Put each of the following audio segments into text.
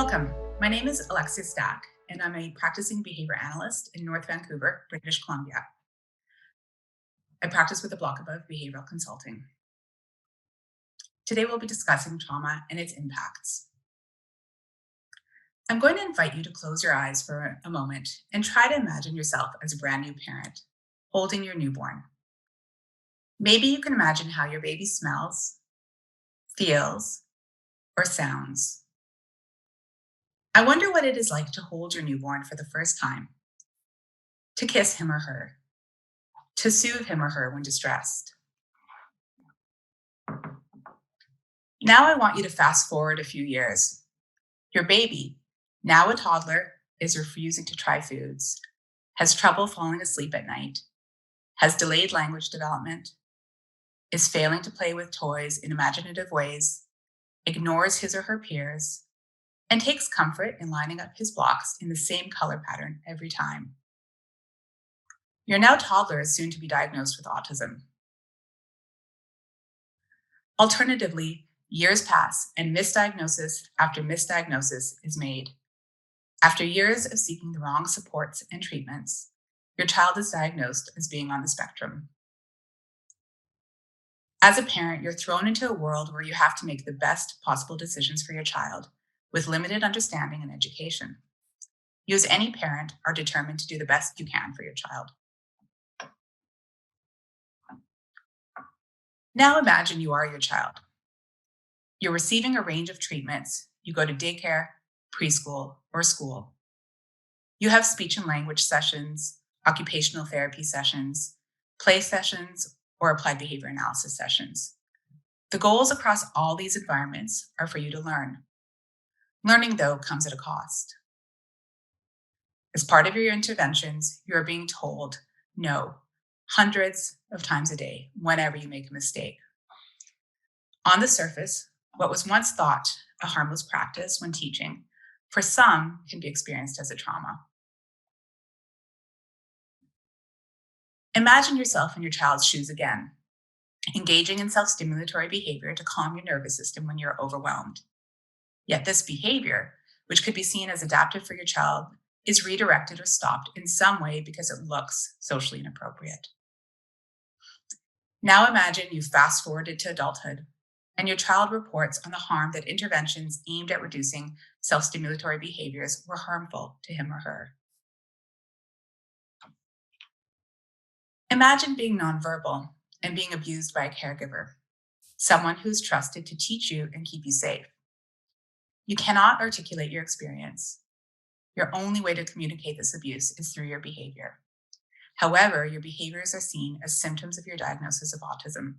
Welcome. My name is Alexia Stack, and I'm a practicing behavior analyst in North Vancouver, British Columbia. I practice with the block above behavioral consulting. Today, we'll be discussing trauma and its impacts. I'm going to invite you to close your eyes for a moment and try to imagine yourself as a brand new parent holding your newborn. Maybe you can imagine how your baby smells, feels, or sounds. I wonder what it is like to hold your newborn for the first time, to kiss him or her, to soothe him or her when distressed. Now I want you to fast forward a few years. Your baby, now a toddler, is refusing to try foods, has trouble falling asleep at night, has delayed language development, is failing to play with toys in imaginative ways, ignores his or her peers, and takes comfort in lining up his blocks in the same color pattern every time. Your now toddler is soon to be diagnosed with autism. Alternatively, years pass and misdiagnosis after misdiagnosis is made. After years of seeking the wrong supports and treatments, your child is diagnosed as being on the spectrum. As a parent, you're thrown into a world where you have to make the best possible decisions for your child with limited understanding and education. You, as any parent, are determined to do the best you can for your child. Now imagine you are your child. You're receiving a range of treatments. You go to daycare, preschool, or school. You have speech and language sessions, occupational therapy sessions, play sessions, or applied behavior analysis sessions. The goals across all these environments are for you to learn. Learning, though, comes at a cost. As part of your interventions, you are being told no hundreds of times a day whenever you make a mistake. On the surface, what was once thought a harmless practice when teaching, for some can be experienced as a trauma. Imagine yourself in your child's shoes again, engaging in self-stimulatory behavior to calm your nervous system when you're overwhelmed. Yet this behavior, which could be seen as adaptive for your child, is redirected or stopped in some way because it looks socially inappropriate. Now imagine you fast forwarded to adulthood and your child reports on the harm that interventions aimed at reducing self-stimulatory behaviors were harmful to him or her. Imagine being nonverbal and being abused by a caregiver, someone who's trusted to teach you and keep you safe. You cannot articulate your experience. Your only way to communicate this abuse is through your behavior. However, your behaviors are seen as symptoms of your diagnosis of autism.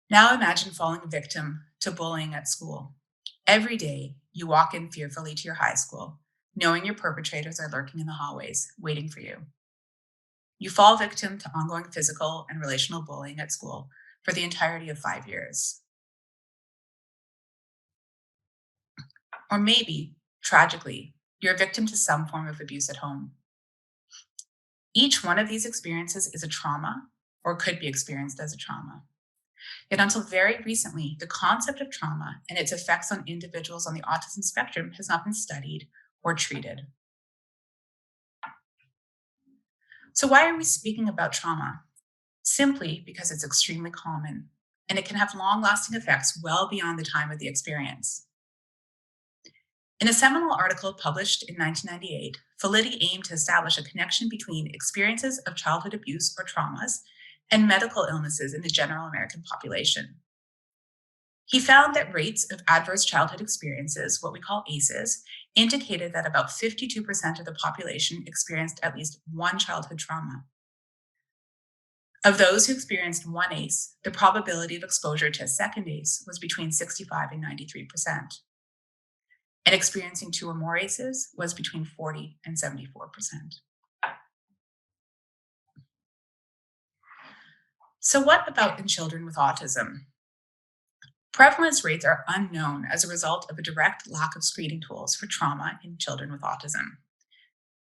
Now imagine falling victim to bullying at school. Every day, you walk in fearfully to your high school, knowing your perpetrators are lurking in the hallways, waiting for you. You fall victim to ongoing physical and relational bullying at school for the entirety of 5 years. Or maybe, tragically, you're a victim to some form of abuse at home. Each one of these experiences is a trauma or could be experienced as a trauma. Yet until very recently, the concept of trauma and its effects on individuals on the autism spectrum has not been studied or treated. So why are we speaking about trauma? Simply because it's extremely common and it can have long-lasting effects well beyond the time of the experience. In a seminal article published in 1998, Felitti aimed to establish a connection between experiences of childhood abuse or traumas and medical illnesses in the general American population. He found that rates of adverse childhood experiences, what we call ACEs, indicated that about 52% of the population experienced at least one childhood trauma. Of those who experienced one ACE, the probability of exposure to a second ACE was between 65 and 93%. And experiencing two or more ACEs was between 40 and 74%. So what about in children with autism? Prevalence rates are unknown as a result of a direct lack of screening tools for trauma in children with autism.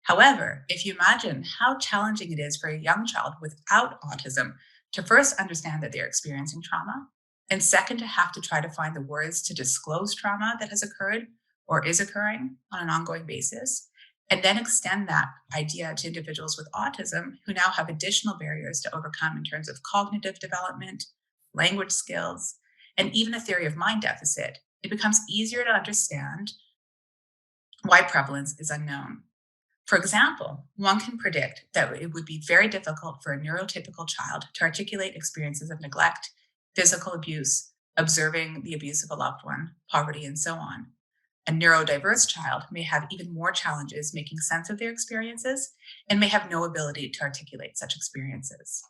However, if you imagine how challenging it is for a young child without autism to first understand that they're experiencing trauma And second, to have to try to find the words to disclose trauma that has occurred or is occurring on an ongoing basis. And then extend that idea to individuals with autism who now have additional barriers to overcome in terms of cognitive development, language skills, and even a theory of mind deficit. It becomes easier to understand why prevalence is unknown. For example, one can predict that it would be very difficult for a neurotypical child to articulate experiences of neglect, physical abuse, observing the abuse of a loved one, poverty, and so on. A neurodiverse child may have even more challenges making sense of their experiences and may have no ability to articulate such experiences.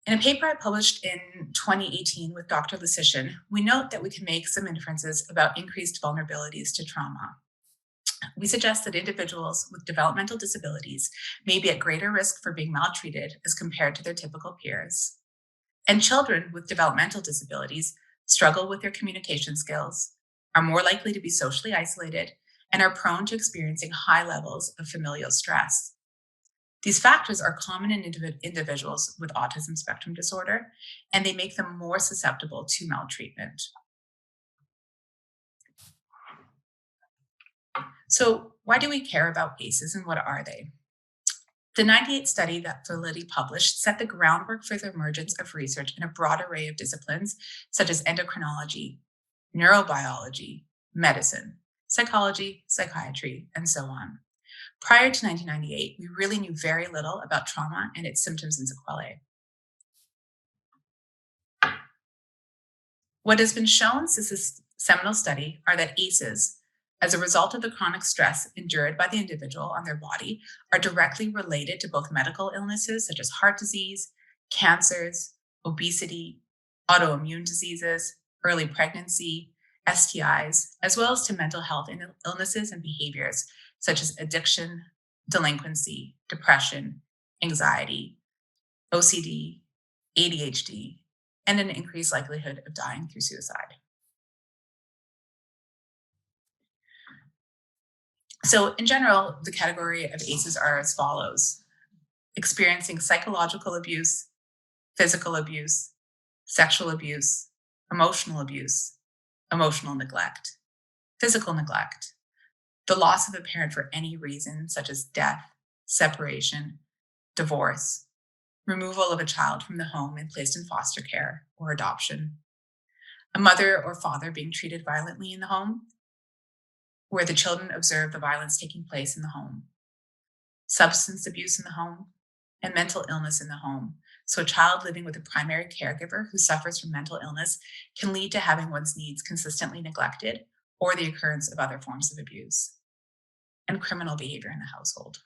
In a paper I published in 2018 with Dr. Lysician, we note that we can make some inferences about increased vulnerabilities to trauma. We suggest that individuals with developmental disabilities may be at greater risk for being maltreated as compared to their typical peers. And children with developmental disabilities struggle with their communication skills, are more likely to be socially isolated, and are prone to experiencing high levels of familial stress. These factors are common in individuals with autism spectrum disorder, and they make them more susceptible to maltreatment. So, why do we care about ACEs and what are they? The 98 study that Validity published set the groundwork for the emergence of research in a broad array of disciplines such as endocrinology, neurobiology, medicine, psychology, psychiatry, and so on. Prior to 1998, we really knew very little about trauma and its symptoms and sequelae. What has been shown since this seminal study are that ACEs, as a result of the chronic stress endured by the individual on their body, are directly related to both medical illnesses such as heart disease, cancers, obesity, autoimmune diseases, early pregnancy, STIs, as well as to mental health illnesses and behaviors such as addiction, delinquency, depression, anxiety, OCD, ADHD, and an increased likelihood of dying through suicide. So, in general, the category of ACEs are as follows: experiencing psychological abuse, physical abuse, sexual abuse, emotional neglect, physical neglect, the loss of a parent for any reason, such as death, separation, divorce, removal of a child from the home and placed in foster care or adoption, a mother or father being treated violently in the home, where the children observe the violence taking place in the home, substance abuse in the home, and mental illness in the home. So, a child living with a primary caregiver who suffers from mental illness can lead to having one's needs consistently neglected or the occurrence of other forms of abuse, and criminal behavior in the household.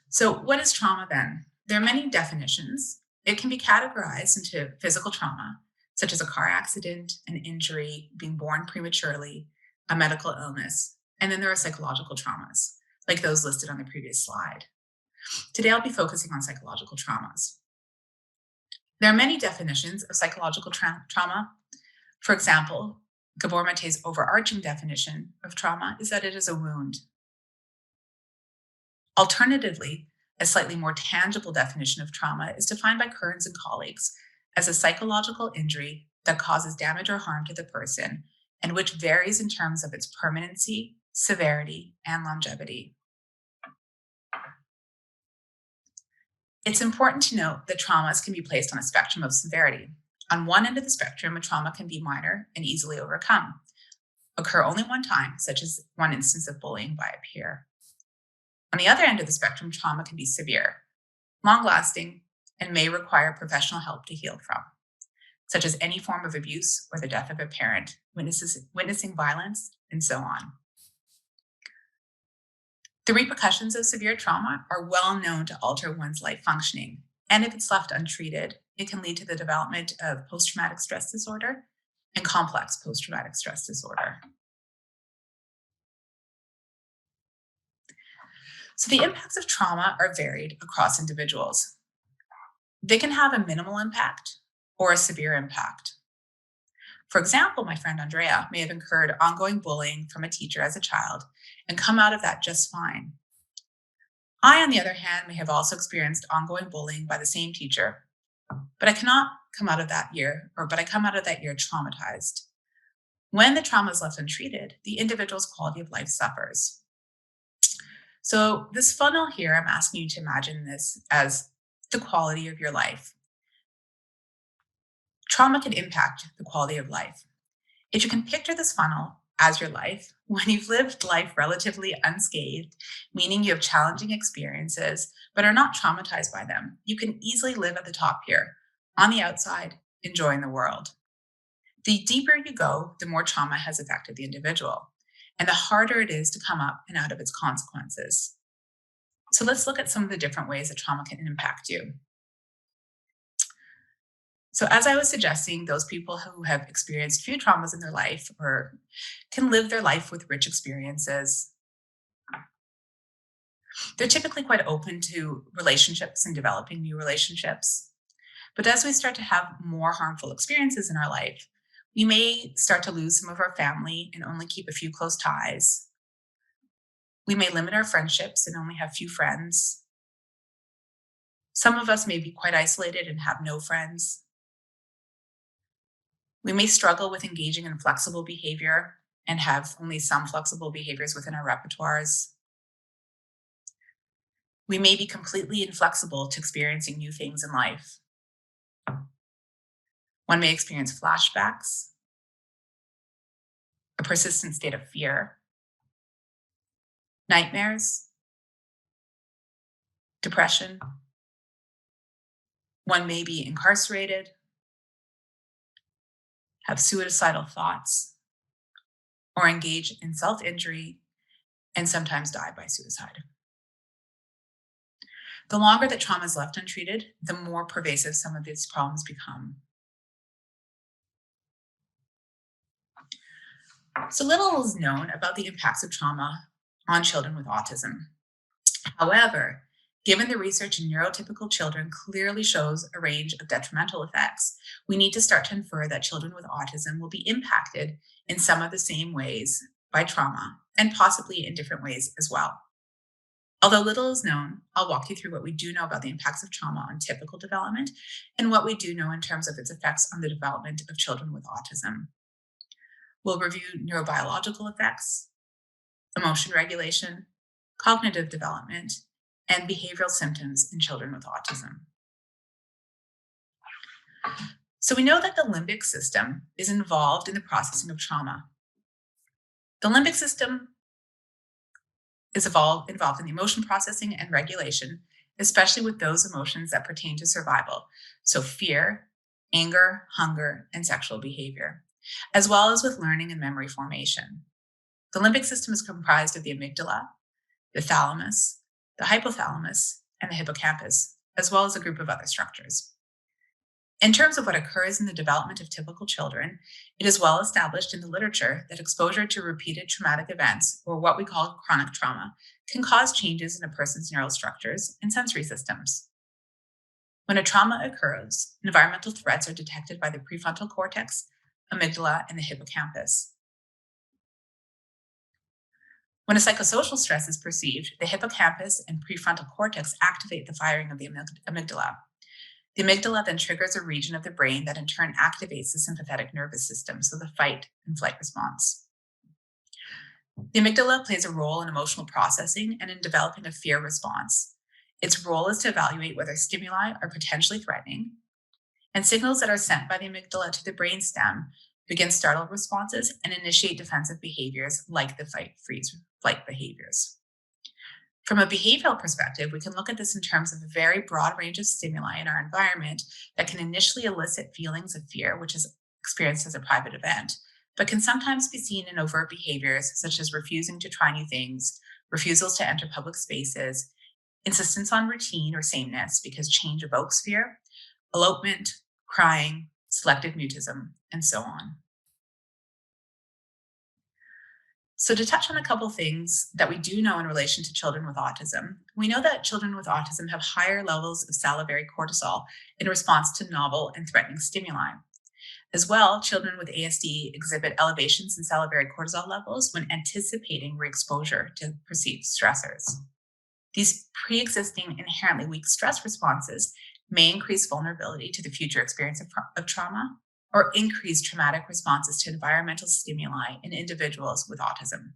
So, what is trauma then? There are many definitions. It can be categorized into physical trauma, such as a car accident, an injury, being born prematurely, a medical illness. And then there are psychological traumas, like those listed on the previous slide. Today, I'll be focusing on psychological traumas. There are many definitions of psychological trauma. For example, Gabor Mate's overarching definition of trauma is that it is a wound. Alternatively, a slightly more tangible definition of trauma is defined by Kearns and colleagues as a psychological injury that causes damage or harm to the person and which varies in terms of its permanency, severity, and longevity. It's important to note that traumas can be placed on a spectrum of severity. On one end of the spectrum, a trauma can be minor and easily overcome, occur only one time, such as one instance of bullying by a peer. On the other end of the spectrum, trauma can be severe, long-lasting, and may require professional help to heal from, such as any form of abuse or the death of a parent, witnessing violence, and so on. The repercussions of severe trauma are well known to alter one's life functioning, and if it's left untreated, it can lead to the development of post-traumatic stress disorder and complex post-traumatic stress disorder. So the impacts of trauma are varied across individuals. They can have a minimal impact or a severe impact. For example, my friend Andrea may have incurred ongoing bullying from a teacher as a child and come out of that just fine. I, on the other hand, may have also experienced ongoing bullying by the same teacher, but I cannot come out of that year, but I come out of that year traumatized. When the trauma is left untreated, the individual's quality of life suffers. So, this funnel here, I'm asking you to imagine this as the quality of your life. Trauma can impact the quality of life. If you can picture this funnel as your life, when you've lived life relatively unscathed, meaning you have challenging experiences but are not traumatized by them, you can easily live at the top here, on the outside, enjoying the world. The deeper you go, the more trauma has affected the individual, and the harder it is to come up and out of its consequences. So let's look at some of the different ways that trauma can impact you. So, as I was suggesting, those people who have experienced few traumas in their life or can live their life with rich experiences, they're typically quite open to relationships and developing new relationships. But as we start to have more harmful experiences in our life, we may start to lose some of our family and only keep a few close ties. We may limit our friendships and only have few friends. Some of us may be quite isolated and have no friends. We may struggle with engaging in flexible behavior and have only some flexible behaviors within our repertoires. We may be completely inflexible to experiencing new things in life. One may experience flashbacks, a persistent state of fear, nightmares, depression. One may be incarcerated, have suicidal thoughts, or engage in self injury and sometimes die by suicide. The longer that trauma is left untreated, the more pervasive some of these problems become. So little is known about the impacts of trauma on children with autism. However, given the research in neurotypical children clearly shows a range of detrimental effects, we need to start to infer that children with autism will be impacted in some of the same ways by trauma, and possibly in different ways as well. Although little is known, I'll walk you through what we do know about the impacts of trauma on typical development and what we do know in terms of its effects on the development of children with autism. We'll review neurobiological effects, emotion regulation, cognitive development, and behavioral symptoms in children with autism. So we know that the limbic system is involved in the processing of trauma. The limbic system is involved in the emotion processing and regulation, especially with those emotions that pertain to survival. So fear, anger, hunger, and sexual behavior, as well as with learning and memory formation. The limbic system is comprised of the amygdala, the thalamus, the hypothalamus, and the hippocampus, as well as a group of other structures. In terms of what occurs in the development of typical children, it is well established in the literature that exposure to repeated traumatic events, or what we call chronic trauma, can cause changes in a person's neural structures and sensory systems. When a trauma occurs, environmental threats are detected by the prefrontal cortex, amygdala, and the hippocampus. When a psychosocial stress is perceived, the hippocampus and prefrontal cortex activate the firing of the amygdala. The amygdala then triggers a region of the brain that in turn activates the sympathetic nervous system, so the fight and flight response. The amygdala plays a role in emotional processing and in developing a fear response. Its role is to evaluate whether stimuli are potentially threatening, and signals that are sent by the amygdala to the brainstem begin startle responses and initiate defensive behaviors like the fight, freeze, flight behaviors. From a behavioral perspective, we can look at this in terms of a very broad range of stimuli in our environment that can initially elicit feelings of fear, which is experienced as a private event, but can sometimes be seen in overt behaviors such as refusing to try new things, refusals to enter public spaces, insistence on routine or sameness because change evokes fear, elopement, crying, selective mutism, and so on. So, to touch on a couple things that we do know in relation to children with autism, we know that children with autism have higher levels of salivary cortisol in response to novel and threatening stimuli. As well, children with ASD exhibit elevations in salivary cortisol levels when anticipating re exposure to perceived stressors. These pre existing, inherently weak stress responses may increase vulnerability to the future experience of trauma or increase traumatic responses to environmental stimuli in individuals with autism.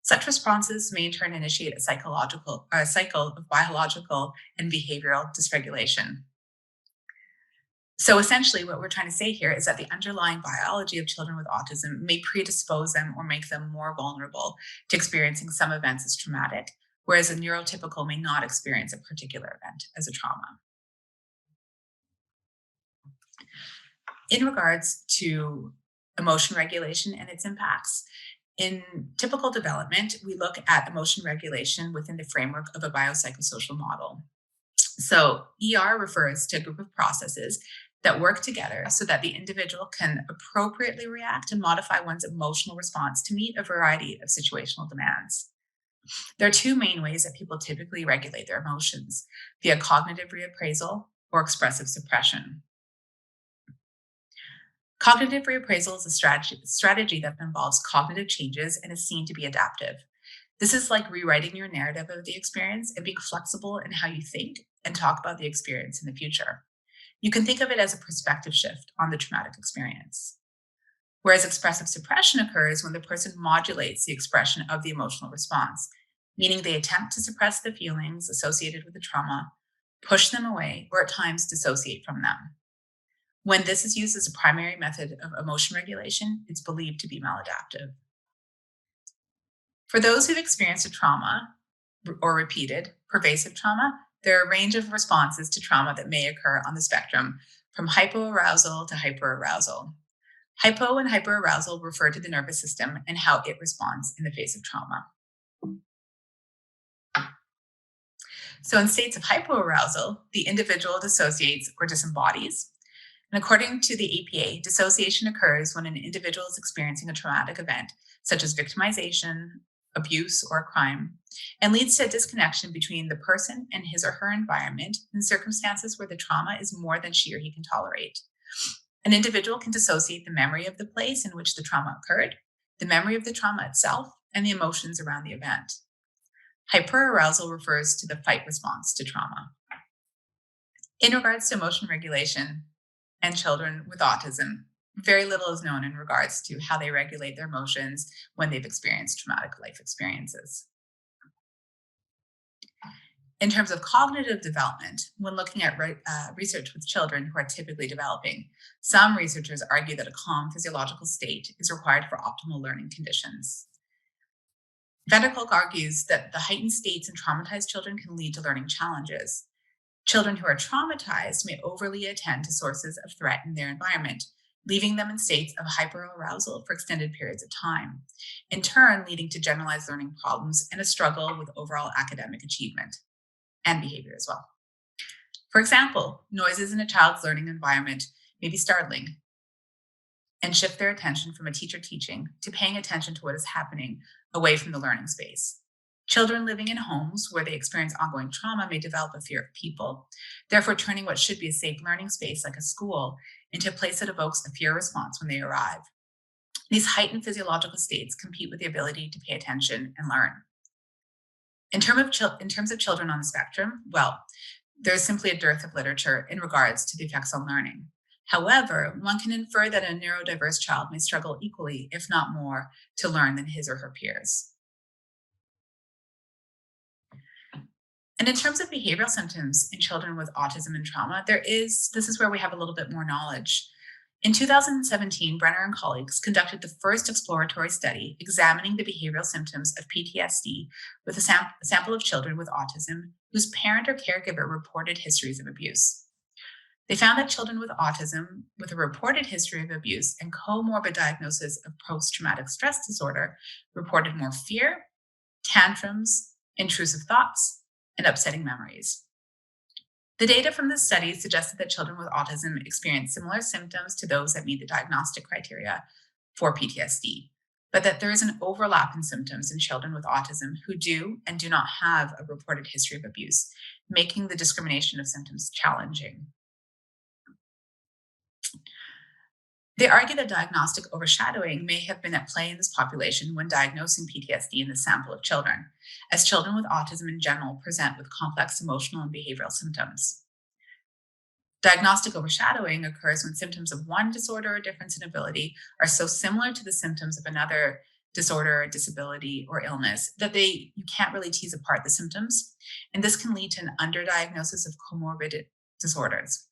Such responses may in turn initiate a cycle of biological and behavioral dysregulation. So essentially, what we're trying to say here is that the underlying biology of children with autism may predispose them or make them more vulnerable to experiencing some events as traumatic, whereas a neurotypical may not experience a particular event as a trauma. In regards to emotion regulation and its impacts, in typical development, we look at emotion regulation within the framework of a biopsychosocial model. So, ER refers to a group of processes that work together so that the individual can appropriately react and modify one's emotional response to meet a variety of situational demands. There are two main ways that people typically regulate their emotions via cognitive reappraisal or expressive suppression. Cognitive reappraisal is a strategy that involves cognitive changes and is seen to be adaptive. This is like rewriting your narrative of the experience and being flexible in how you think and talk about the experience in the future. You can think of it as a perspective shift on the traumatic experience. Whereas expressive suppression occurs when the person modulates the expression of the emotional response, meaning they attempt to suppress the feelings associated with the trauma, push them away, or at times dissociate from them. When this is used as a primary method of emotion regulation, it's believed to be maladaptive. For those who've experienced a trauma or repeated pervasive trauma, there are a range of responses to trauma that may occur on the spectrum from hypoarousal to hyperarousal. Hypo and hyperarousal refer to the nervous system and how it responds in the face of trauma. So, in states of hypoarousal, the individual dissociates or disembodies. And according to the APA, dissociation occurs when an individual is experiencing a traumatic event, such as victimization, abuse, or a crime, and leads to a disconnection between the person and his or her environment in circumstances where the trauma is more than she or he can tolerate. An individual can dissociate the memory of the place in which the trauma occurred, the memory of the trauma itself, and the emotions around the event. Hyperarousal refers to the fight response to trauma. In regards to emotion regulation and children with autism, very little is known in regards to how they regulate their emotions when they've experienced traumatic life experiences. In terms of cognitive development, when looking at research with children who are typically developing, some researchers argue that a calm physiological state is required for optimal learning conditions. Vanderkolk argues that the heightened states in traumatized children can lead to learning challenges. Children who are traumatized may overly attend to sources of threat in their environment, leaving them in states of hyperarousal for extended periods of time, in turn leading to generalized learning problems and a struggle with overall academic achievement and behavior as well. For example, noises in a child's learning environment may be startling and shift their attention from a teacher teaching to paying attention to what is happening away from the learning space. Children living in homes where they experience ongoing trauma may develop a fear of people, therefore turning what should be a safe learning space like a school into a place that evokes a fear response when they arrive. These heightened physiological states compete with the ability to pay attention and learn. In terms of children on the spectrum, well, there's simply a dearth of literature in regards to the effects on learning. However, one can infer that a neurodiverse child may struggle equally, if not more, to learn than his or her peers. And in terms of behavioral symptoms in children with autism and trauma, this is where we have a little bit more knowledge. In 2017, Brenner and colleagues conducted the first exploratory study examining the behavioral symptoms of PTSD with a sample of children with autism whose parent or caregiver reported histories of abuse. They found that children with autism with a reported history of abuse and comorbid diagnosis of post-traumatic stress disorder reported more fear, tantrums, intrusive thoughts, and upsetting memories. The data from this study suggested that children with autism experience similar symptoms to those that meet the diagnostic criteria for PTSD, but that there is an overlap in symptoms in children with autism who do and do not have a reported history of abuse, making the discrimination of symptoms challenging. They argue that diagnostic overshadowing may have been at play in this population when diagnosing PTSD in the sample of children, as children with autism in general present with complex emotional and behavioral symptoms. Diagnostic overshadowing occurs when symptoms of one disorder or difference in ability are so similar to the symptoms of another disorder, disability, or illness that you can't really tease apart the symptoms. And this can lead to an underdiagnosis of comorbid disorders.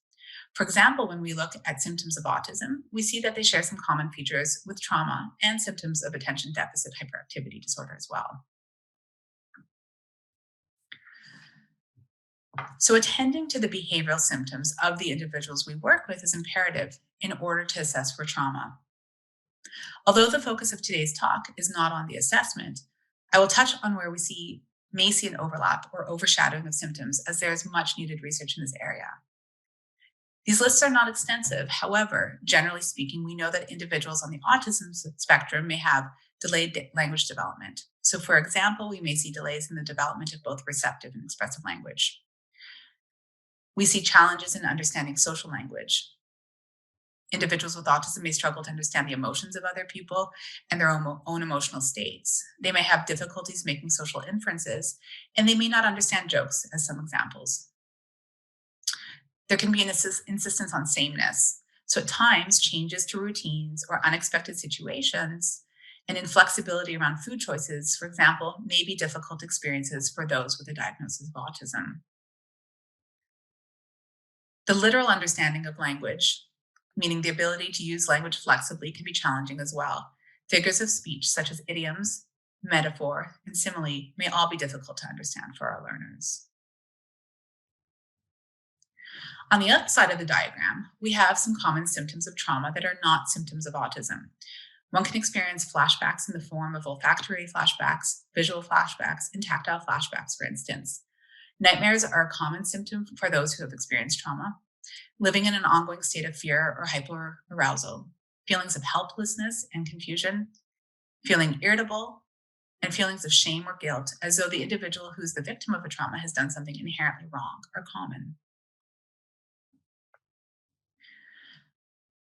For example, when we look at symptoms of autism, we see that they share some common features with trauma and symptoms of attention deficit hyperactivity disorder as well. So, attending to the behavioral symptoms of the individuals we work with is imperative in order to assess for trauma. Although the focus of today's talk is not on the assessment, I will touch on where may see an overlap or overshadowing of symptoms, as there is much needed research in this area. These lists are not extensive. However, generally speaking, we know that individuals on the autism spectrum may have delayed language development. So, for example, we may see delays in the development of both receptive and expressive language. We see challenges in understanding social language. Individuals with autism may struggle to understand the emotions of other people and their own emotional states. They may have difficulties making social inferences, and they may not understand jokes, as some examples. There can be an insistence on sameness. So at times, changes to routines or unexpected situations and inflexibility around food choices, for example, may be difficult experiences for those with a diagnosis of autism. The literal understanding of language, meaning the ability to use language flexibly, can be challenging as well. Figures of speech, such as idioms, metaphor, and simile, may all be difficult to understand for our learners. On the other side of the diagram, we have some common symptoms of trauma that are not symptoms of autism. One can experience flashbacks in the form of olfactory flashbacks, visual flashbacks, and tactile flashbacks, for instance. Nightmares are a common symptom for those who have experienced trauma. Living in an ongoing state of fear or hyperarousal, feelings of helplessness and confusion, feeling irritable, and feelings of shame or guilt, as though the individual who's the victim of a trauma has done something inherently wrong, are common.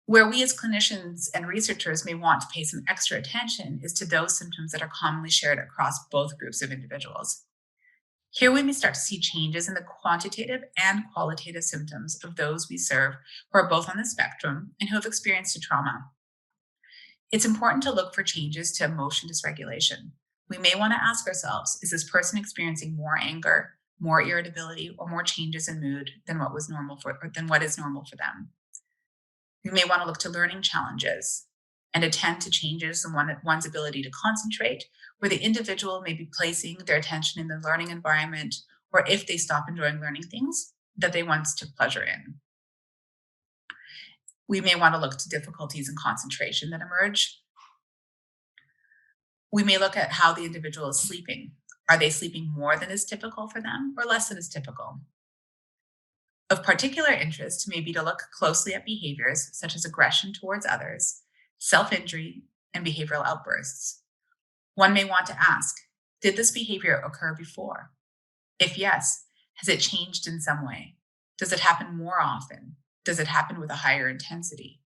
Where we as clinicians and researchers may want to pay some extra attention is to those symptoms that are commonly shared across both groups of individuals. Here we may start to see changes in the quantitative and qualitative symptoms of those we serve who are both on the spectrum and who have experienced a trauma. It's important to look for changes to emotion dysregulation. We may want to ask ourselves, is this person experiencing more anger, more irritability, or more changes in mood than what is normal for them? We may want to look to learning challenges and attend to changes in one's ability to concentrate, where the individual may be placing their attention in the learning environment, or if they stop enjoying learning things that they once took pleasure in. We may want to look to difficulties in concentration that emerge. We may look at how the individual is sleeping. Are they sleeping more than is typical for them or less than is typical? Of particular interest may be to look closely at behaviors such as aggression towards others, self-injury, and behavioral outbursts. One may want to ask, did this behavior occur before? If yes, has it changed in some way? Does it happen more often? Does it happen with a higher intensity?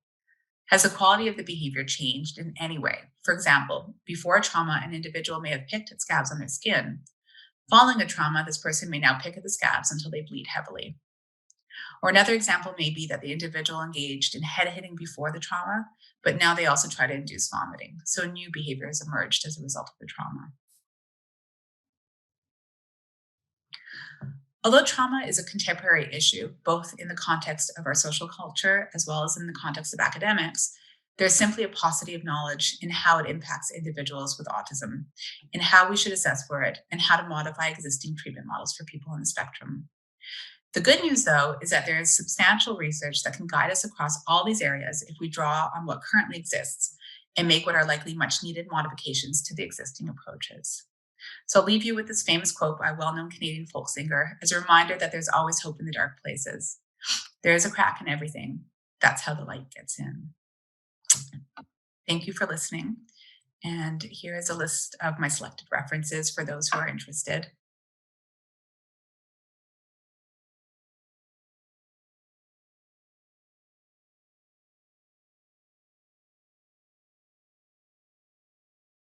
Has the quality of the behavior changed in any way? For example, before a trauma, an individual may have picked at scabs on their skin. Following a trauma, this person may now pick at the scabs until they bleed heavily. Or another example may be that the individual engaged in head hitting before the trauma, but now they also try to induce vomiting. So new behavior has emerged as a result of the trauma. Although trauma is a contemporary issue, both in the context of our social culture as well as in the context of academics, there's simply a paucity of knowledge in how it impacts individuals with autism, in how we should assess for it, and how to modify existing treatment models for people on the spectrum. The good news, though, is that there is substantial research that can guide us across all these areas if we draw on what currently exists and make what are likely much needed modifications to the existing approaches. So I'll leave you with this famous quote by a well-known Canadian folk singer as a reminder that there's always hope in the dark places. There is a crack in everything. That's how the light gets in. Thank you for listening. And here is a list of my selected references for those who are interested.